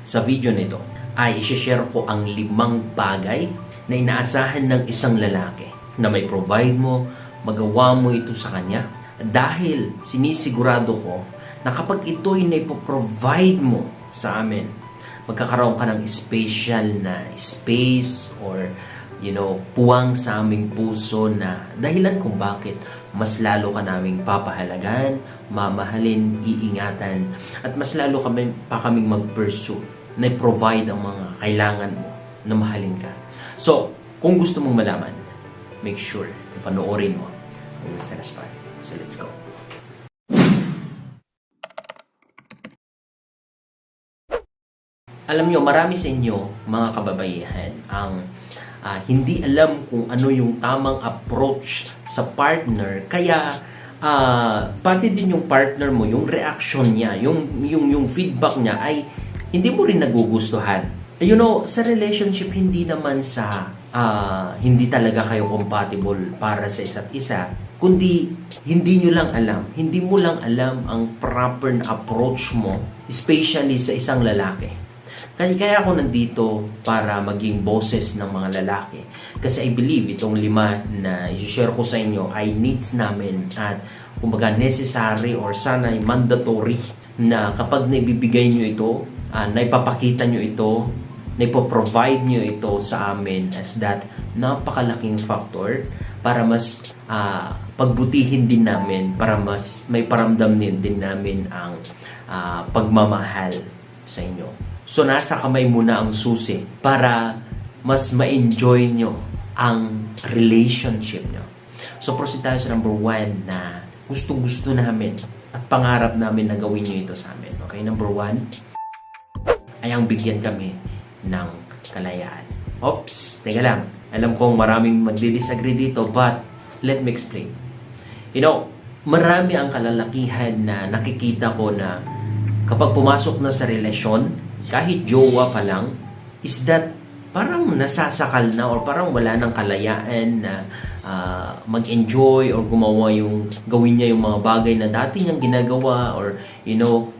Sa video nito ay i-share ko ang 5 bagay na inaasahan ng isang lalaki na may provide mo, magawa mo ito sa kanya. Dahil sinisigurado ko na kapag ito'y naipoprovide mo sa amin, magkakaroon ka ng special na space or puwang sa aming puso na dahilan kung bakit mas lalo ka naming papahalagan, mamahalin, iingatan, at mas lalo kaming mag-pursue na provide ang mga kailangan mo na mahalin ka. So, kung gusto mong malaman, make sure na panoorin mo ang sa last part. So, let's go. Alam nyo, marami sa inyo, mga kababaihan, ang hindi alam kung ano yung tamang approach sa partner. Kaya, pati din yung partner mo, yung reaction niya, yung feedback niya ay hindi mo rin nagugustuhan. Sa relationship, hindi naman sa hindi talaga kayo compatible para sa isa't isa, kundi hindi mo lang alam ang proper na approach mo, especially sa isang lalaki. Kaya ako nandito para maging boses ng mga lalaki. Kasi I believe itong 5 na i-share ko sa inyo ay needs namin at kumbaga necessary or sana ay mandatory na kapag naibibigay nyo ito, naipapakita nyo ito, naipoprovide nyo ito sa amin as that napakalaking factor para mas pagbutihin din namin, para mas may paramdam din namin ang pagmamahal sa inyo. So, nasa kamay mo na ang susi para mas ma-enjoy nyo ang relationship nyo. So, proceed tayo sa number 1 na gustong-gusto namin at pangarap namin na gawin nyo ito sa amin. Okay, number 1 ay ang bigyan kami ng kalayaan. Oops, teka lang. Alam kong maraming magdi-disagree dito, but let me explain. Marami ang kalalakihan na nakikita ko na kapag pumasok na sa relasyon, kahit jowa pa lang, is that parang nasasakal na or parang wala ng kalayaan na mag-enjoy or gawin niya yung mga bagay na dati niyang ginagawa or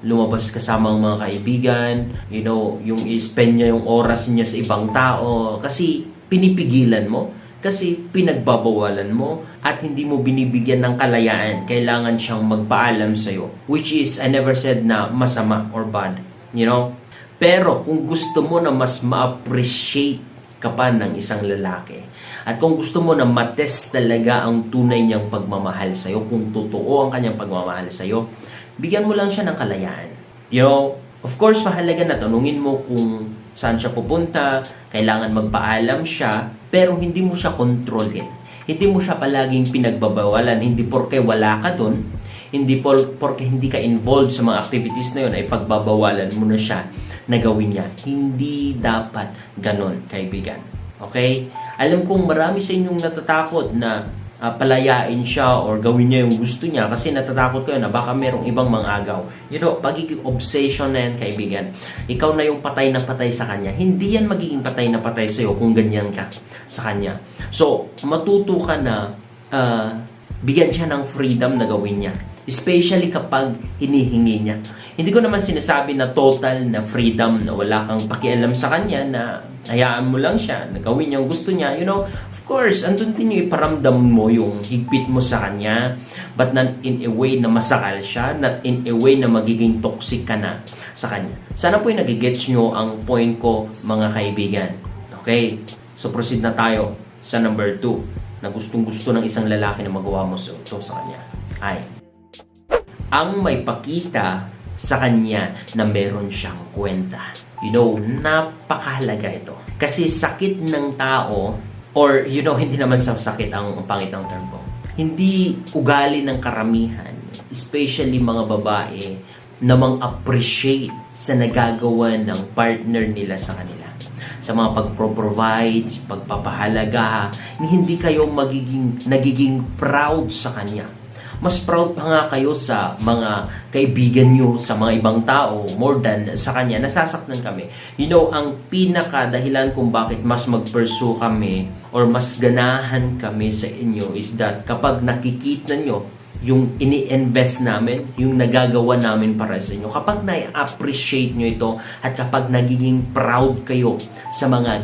lumabas kasama ang mga kaibigan, yung i-spend niya yung oras niya sa ibang tao kasi pinipigilan mo, kasi pinagbabawalan mo at hindi mo binibigyan ng kalayaan. Kailangan siyang magpaalam sa'yo, which is I never said na masama or bad, Pero kung gusto mo na mas ma-appreciate ka pa ng isang lalaki at kung gusto mo na matest talaga ang tunay niyang pagmamahal sa'yo, kung totoo ang kanyang pagmamahal sa'yo, bigyan mo lang siya ng kalayaan. Of course, mahalaga na tanungin mo kung saan siya pupunta, kailangan magpaalam siya, pero hindi mo siya kontrolin. Hindi mo siya palaging pinagbabawalan, hindi porke wala ka dun, hindi porke hindi ka involved sa mga activities na yun ay pagbabawalan mo na siya na gawin niya. Hindi dapat ganon, kaibigan. Okay? Alam kong marami sa inyong natatakot na palayain siya or gawin niya yung gusto niya kasi natatakot kayo na baka merong ibang mangagaw. Pagiging obsession na yan, kaibigan. Ikaw na yung patay na patay sa kanya. Hindi yan magiging patay na patay sa'yo kung ganyan ka sa kanya. So, matuto ka na bigyan siya ng freedom na gawin niya. Especially kapag hinihingi niya. Hindi ko naman sinasabi na total na freedom na wala kang pakialam sa kanya, na hayaan mo lang siya, na gawin niya ang gusto niya. Of course, andun din yung iparamdam mo yung higpit mo sa kanya, but not in a way na masakal siya, not in a way na magiging toxic ka na sa kanya. Sana po yung nagigets nyo ang point ko, mga kaibigan. Okay? So, proceed na tayo sa number 2 na gustong-gusto ng isang lalaki na magawa mo ito sa kanya. Ang may pakita sa kanya na meron siyang kwenta. Napakahalaga ito. Kasi sakit ng tao, or hindi naman sa sakit ang pangit ng term ko. Hindi ugali ng karamihan, especially mga babae, na mang-appreciate sa nagagawa ng partner nila sa kanila. Sa mga pag-provide, pagpapahalaga, hindi kayo nagiging proud sa kanya. Mas proud pa nga kayo sa mga kaibigan nyo, sa mga ibang tao, more than sa kanya. Nasasaktan kami. Ang pinaka-dahilan kung bakit mas mag-pursue kami or mas ganahan kami sa inyo is that kapag nakikita nyo yung ini-invest namin, yung nagagawa namin para sa inyo. Kapag na-appreciate nyo ito at kapag nagiging proud kayo sa mga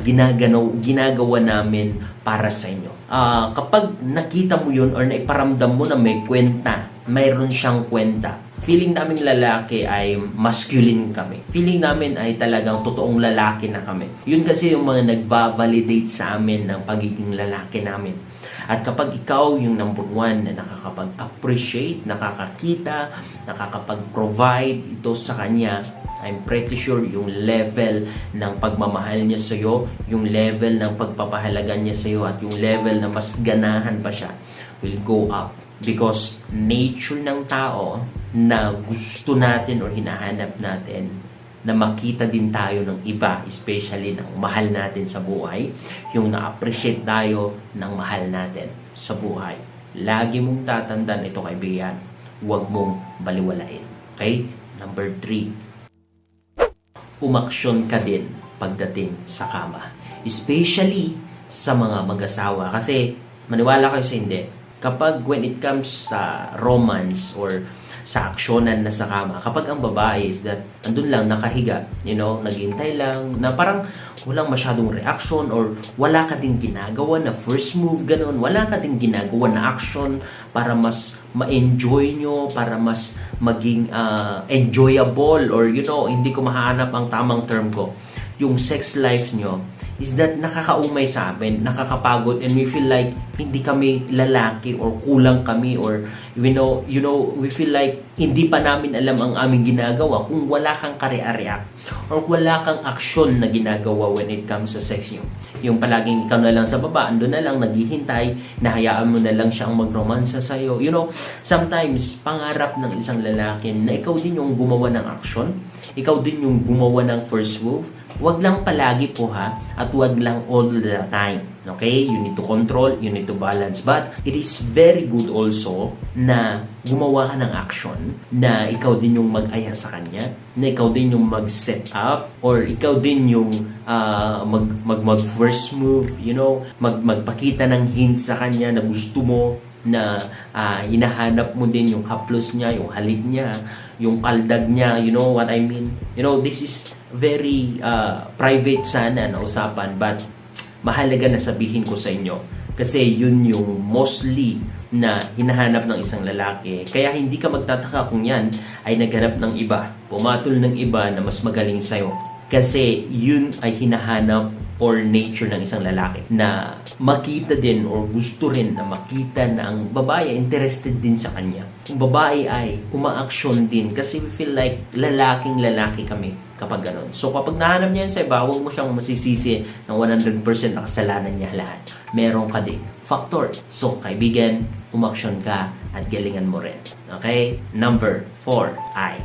ginagawa namin para sa inyo. Kapag nakita mo yun or naiparamdam mo na may kwenta, mayroon siyang kwenta, feeling namin lalaki ay masculine kami. Feeling namin ay talagang totoong lalaki na kami. Yun kasi yung mga nagbabalidate sa amin ng pagiging lalaki namin. At kapag ikaw yung number one na nakakapag-appreciate, nakakakita, nakakapag-provide ito sa kanya, I'm pretty sure yung level ng pagmamahal niya sa iyo, yung level ng pagpapahalaga niya sa iyo, at yung level na mas ganahan pa siya will go up. Because nature ng tao na gusto natin or hinahanap natin na makita din tayo ng iba, especially ng mahal natin sa buhay, yung na-appreciate tayo ng mahal natin sa buhay. Lagi mong tatandaan ito, kaibigan. Huwag mong baliwalain. Okay? Number 3, umaksyon ka din pagdating sa kama. Especially sa mga mag-asawa. Kasi, maniwala kayo sa hindi, kapag when it comes sa romance or sa aksyonan na sa kama, kapag ang babae is that andun lang nakahiga, naghihintay lang, na parang walang masyadong reaction or wala ka din ginagawa na first move, ganun, wala ka din ginagawa na action para mas ma-enjoy nyo, para mas maging enjoyable, or hindi ko mahanap ang tamang term ko, yung sex life nyo, is that nakakaumay sa amin, nakakapagod, and we feel like hindi kami lalaki or kulang kami, or we feel like hindi pa namin alam ang aming ginagawa kung wala kang kare-react or wala kang aksyon na ginagawa when it comes sa sex nyo. Yung palaging ikaw na lang sa baba, ando na lang naghihintay, nahayaan mo na lang siyang magromansa sa'yo. Sometimes pangarap ng isang lalaki na ikaw din yung gumawa ng aksyon, ikaw din yung gumawa ng first move. Wag lang palagi po ha, at wag lang all the time. Okay? You need to control, you need to balance. But it is very good also na gumawa ka ng action, na ikaw din yung mag-aya sa kanya, na ikaw din yung mag-set up, or ikaw din yung mag-first move, magpakita ng hint sa kanya na gusto mo, na hinahanap mo din yung haplos niya, yung halik niya, yung kaldag niya, you know what I mean? This is very private sana na usapan, but mahalaga na sabihin ko sa inyo kasi yun yung mostly na hinahanap ng isang lalaki. Kaya hindi ka magtataka kung yan ay naghanap ng iba, pumatol ng iba na mas magaling sa'yo, kasi yun ay hinahanap or nature ng isang lalaki na makita din or gusto rin na makita na ang babae interested din sa kanya. Yung babae ay umaaksyon din kasi we feel like lalaking lalaki kami kapag ganun. So kapag nahanap niya yan sa iba, huwag mo siyang masisisi ng 100% na kasalanan niya lahat. Meron ka ding factor. So kaibigan, umaksyon ka at galingan mo rin. Okay? Number 4 ay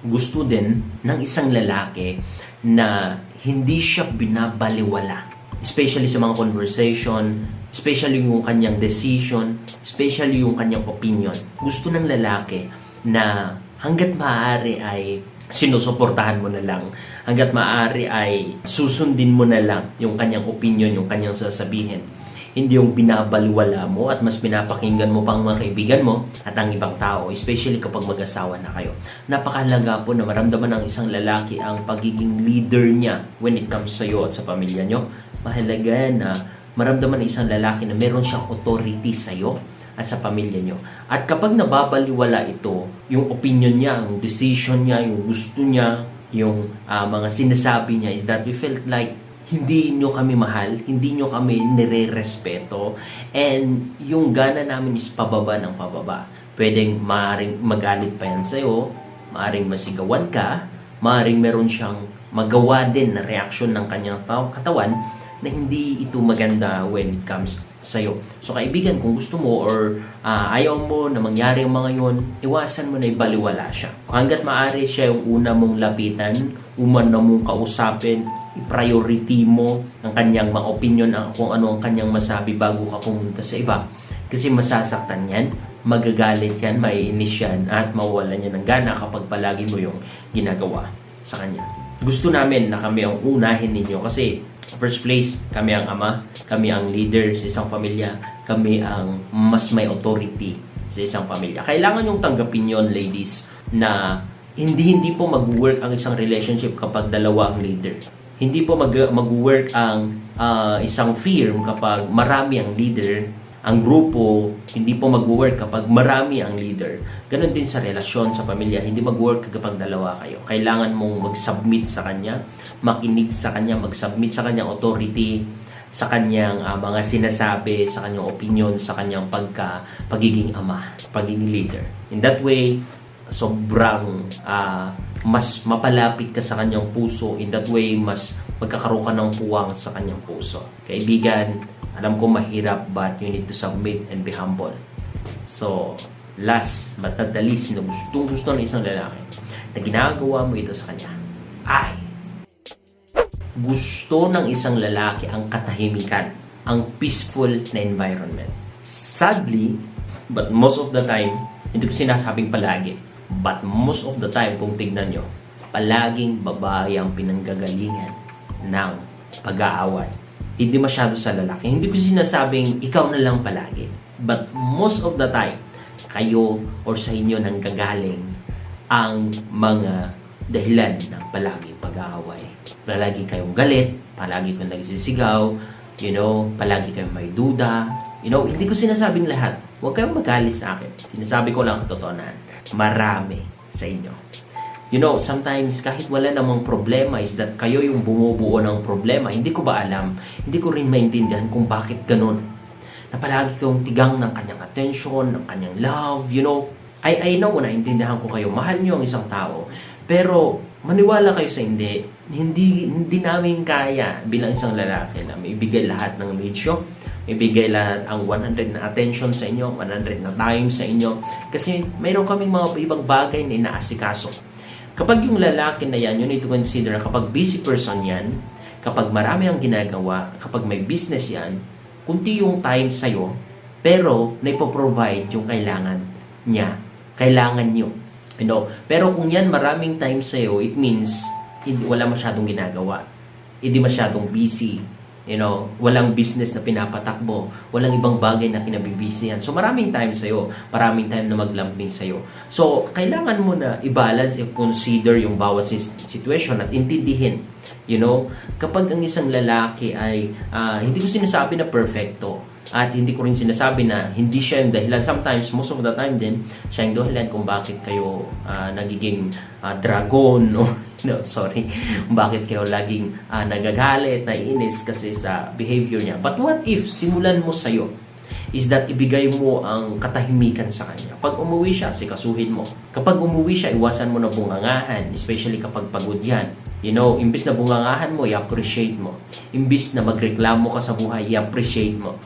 gusto din ng isang lalaki na hindi siya binabaliwala. Especially sa mga conversation, especially yung kanyang decision, especially yung kanyang opinion. Gusto ng lalaki na hanggat maaari ay sinusuportahan mo na lang. Hanggat maaari ay susundin mo na lang yung kanyang opinion, yung kanyang sasabihin. Hindi yung binabaliwala mo at mas pinapakinggan mo pang mga kaibigan mo at ang ibang tao, especially kapag mag-asawa na kayo. Napakahalaga po na maramdaman ng isang lalaki ang pagiging leader niya when it comes sa iyo at sa pamilya nyo. Mahalaga na maramdaman ng isang lalaki na meron siyang authority sa iyo at sa pamilya nyo. At kapag nababaliwala ito, yung opinion niya, yung decision niya, yung gusto niya, yung mga sinasabi niya, is that we felt like hindi nyo kami mahal, hindi nyo kami nire-respeto, and yung gana namin is pababa ng pababa. Pwedeng maaring magalit pa yan sa'yo, maaring masigawan ka, maaring meron siyang magawa din na reaksyon ng kanyang katawan na hindi ito maganda when it comes sa'yo. So kaibigan, kung gusto mo or ayaw mo na mangyari ang mga yun, iwasan mo na ibaliwala siya. Hanggat maaari siya yung una mong lapitan, una mong kausapin, i-priority mo ang kanyang mga opinion, kung ano ang kanyang masabi bago ka pumunta sa iba. Kasi masasaktan yan, magagalit yan, maiinis yan, at mawawalan yan ng gana kapag palagi mo yung ginagawa sa kanya. Gusto namin na kami ang unahin ninyo kasi first place, kami ang ama, kami ang leader sa isang pamilya, kami ang mas may authority sa isang pamilya. Kailangan yung tanggapin yon, ladies, na hindi po mag-work ang isang relationship kapag dalawa ang leader. Hindi po mag-work ang isang firm kapag marami ang leader. Ang grupo, hindi po mag-work kapag marami ang leader. Ganon din sa relasyon, sa pamilya, hindi mag-work kapag dalawa kayo. Kailangan mong mag-submit sa kanya, makinig sa kanya, mag-submit sa kanyang authority, sa kanyang mga sinasabi, sa kanyang opinion, sa kanyang pagiging ama, pagiging leader. In that way, sobrang mas mapalapit ka sa kanyang puso. In that way, mas magkakaroon ka ng puwang sa kanyang puso. Kaibigan, alam ko mahirap, but you need to submit and be humble. So, last but not the least, na gusto ng isang lalaki na ginagawa mo ito sa kanya ay gusto ng isang lalaki ang katahimikan, ang peaceful na environment. Sadly, but most of the time, hindi ko sinasabing palagi, but most of the time, kung tignan nyo, palaging babae ang pinanggagalingan ng pag-aaway. Hindi masyado sa lalaki. Hindi ko sinasabing ikaw na lang palagi. But most of the time, kayo or sa inyo nang gagaling ang mga dahilan ng palaging pag-aaway. Palagi kayong galit, palagi kayong nagsisigaw, palagi kayong may duda. Hindi ko sinasabing lahat. Huwag kayong magalit sa akin. Sinasabi ko lang ang katotohanan. Marami sa inyo. Sometimes kahit wala namang problema is that kayo yung bumubuo ng problema. Hindi ko ba alam? Hindi ko rin maintindihan kung bakit ganun. Na palagi kayong tigang ng kanyang attention, ng kanyang love, I know, naintindihan ko kayo. Mahal niyo ang isang tao. Pero maniwala kayo sa hindi namin kaya bilang isang lalaki na maibigay lahat ng needs nyo, maibigay lahat ang 100 na attention sa inyo, 100 na time sa inyo. Kasi mayroon kaming mga ibang bagay na inaasikaso. Kapag yung lalaki na yan, you need to consider kapag busy person yan, kapag marami ang ginagawa, kapag may business yan, kunti yung time sa'yo, pero naipoprovide yung kailangan niya, kailangan nyo. Pero kung yan maraming time sa'yo, it means wala masyadong ginagawa. Hindi masyadong busy. Walang business na pinapatakbo. Walang ibang bagay na kinabibisihan. So, maraming time sa'yo. Maraming time na maglambing sa'yo. So, kailangan mo na i-balance, i-consider yung bawat situation at intindihin. Kapag ang isang lalaki ay, hindi ko sinasabi na perfecto. At hindi ko rin sinasabi na hindi siya yung dahilan. Sometimes, most of the time din, siya yung dahilan kung bakit kayo nagiging dragon o bakit kayo laging nagagalit, naiinis kasi sa behavior niya. But what if simulan mo sa'yo is that ibigay mo ang katahimikan sa kanya. Pag umuwi siya, sikasuhin mo. Kapag umuwi siya, iwasan mo na bungangahan, especially kapag pagod yan. Imbis na bungangahan mo, i-appreciate mo. Imbis na magreklamo ka sa buhay, i-appreciate mo.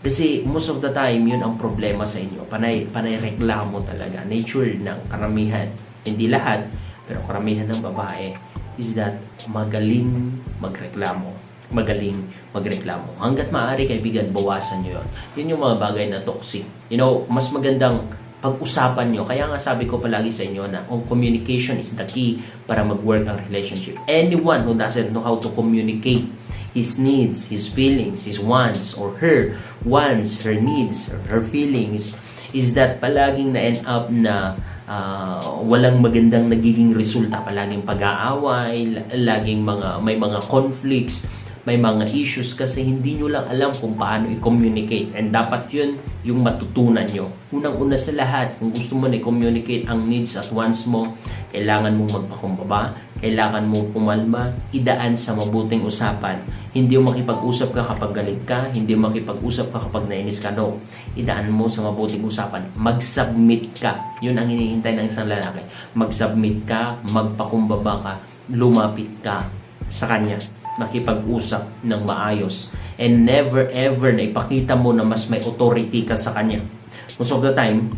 Kasi most of the time, yun ang problema sa inyo. Panay reklamo talaga. Nature ng karamihan. Hindi lahat, pero karamihan ng babae is that magaling magreklamo. Hanggat maaari, kaibigan, bawasan nyo yun. Yun yung mga bagay na toxic. Mas magandang pag-usapan nyo. Kaya nga sabi ko palagi sa inyo na communication is the key para mag-work ang relationship. Anyone who doesn't know how to communicate his needs, his feelings, his wants, or her wants, her needs, or her feelings, is that palaging na-end up na walang magandang nagiging resulta. Palaging pag-aaway, laging may mga conflicts, may mga issues kasi hindi nyo lang alam kung paano i-communicate. And dapat yun yung matutunan nyo. Unang-una sa lahat, kung gusto mo na i-communicate ang needs at wants mo, kailangan mong magpakumbaba, kailangan mong pumalma, idaan sa mabuting usapan. Hindi mo makipag-usap ka kapag galit ka, hindi mo makipag-usap ka kapag nainis ka. No. Idaan mo sa mabuting usapan. Mag-submit ka. Yun ang hinihintay ng isang lalaki. Mag-submit ka, magpakumbaba ka, lumapit ka sa kanya, makipag-usap ng maayos, and never ever na ipakita mo na mas may authority ka sa kanya. Most of the time,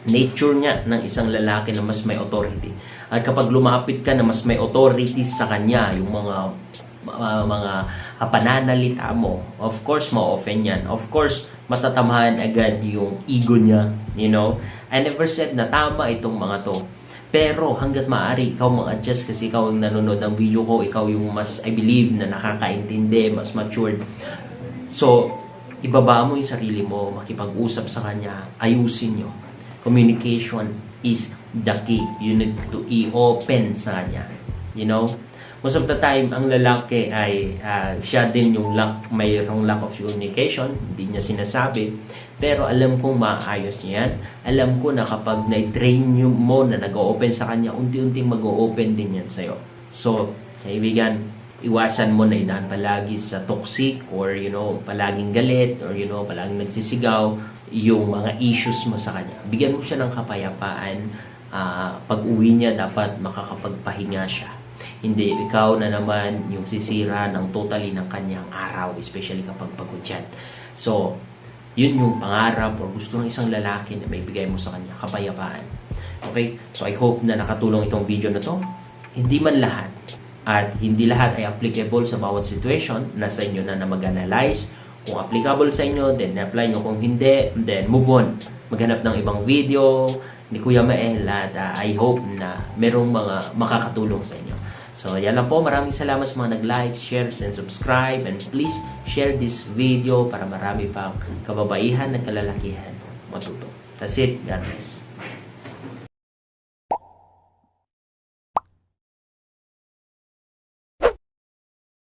nature niya ng isang lalaki na mas may authority. At kapag lumapit ka na mas may authority sa kanya, yung mga pananalita mo, of course, ma-offend yan. Of course, matatamahan agad yung ego niya. I never said na tama itong mga to. Pero hanggat maaari, ikaw mag-adjust kasi ikaw yung nanonood ng video ko, ikaw yung mas, I believe, na nakakaintindi, mas matured. So, ibaba mo yung sarili mo, makipag-usap sa kanya, ayusin nyo. Communication is the key. You need to i-open sa kanya. You know? Most of the time, ang lalaki ay siya din yung mayroong lack of communication. Hindi niya sinasabi. Pero alam kong maayos niya yan. Alam ko na kapag na-train mo na nag-open sa kanya, unti-unting mag-open din yan sa'yo. So, kaibigan, iwasan mo na idaan palagi sa toxic or palaging galit or palaging nagsisigaw yung mga issues mo sa kanya. Bigyan mo siya ng kapayapaan. Pag uwi niya, dapat makakapagpahinga siya. Hindi ikaw na naman yung sisira ng totally ng kanyang araw, especially kapag pagod yan. So, yun yung pangarap o gusto ng isang lalaki na may bigay mo sa kanya, kapayapaan. Okay? So, I hope na nakatulong itong video na to. Hindi man lahat at hindi lahat ay applicable sa bawat situation. Nasa inyo na mag-analyze. Kung applicable sa inyo, then apply nyo. Kung hindi, then move on. Maghanap ng ibang video ni Kuya Mael at I hope na merong mga makakatulong sa inyo. So, yan lang po. Maraming salamat sa mga nag-like, share, and subscribe. And please share this video para marami pang kababaihan at kalalakihan matuto. That's it. God bless.